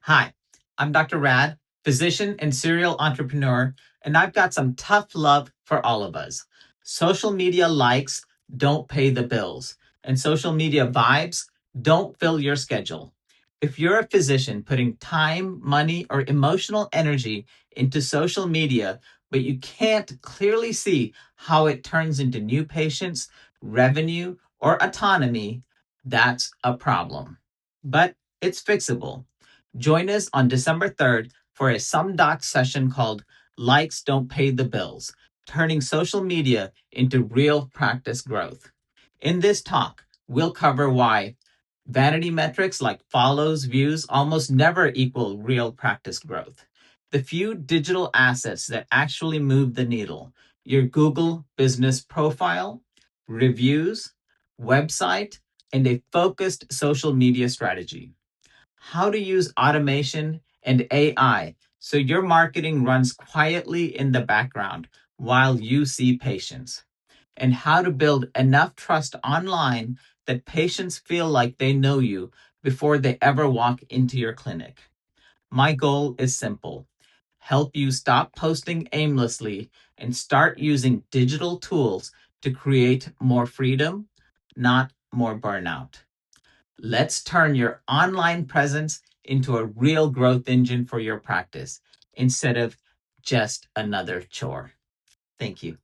Hi, I'm Dr. Rad, physician and serial entrepreneur, and I've got some tough love for all of us. Social media likes don't pay the bills, and social media vibes don't fill your schedule. If you're a physician putting time, money, or emotional energy into social media, but you can't clearly see how it turns into new patients, revenue, or autonomy, that's a problem. But it's fixable. Join us on December 3rd for a Some Doc session called Likes Don't Pay the Bills, turning social media into real practice growth. In this talk, we'll cover why vanity metrics like follows, views almost never equal real practice growth. The few digital assets that actually move the needle: your Google business profile, reviews, website, and a focused social media strategy. How to use automation and AI so your marketing runs quietly in the background while you see patients, and how to build enough trust online that patients feel like they know you before they ever walk into your clinic. My goal is simple: help you stop posting aimlessly and start using digital tools to create more freedom, not more burnout. Let's turn your online presence into a real growth engine for your practice instead of just another chore. Thank you.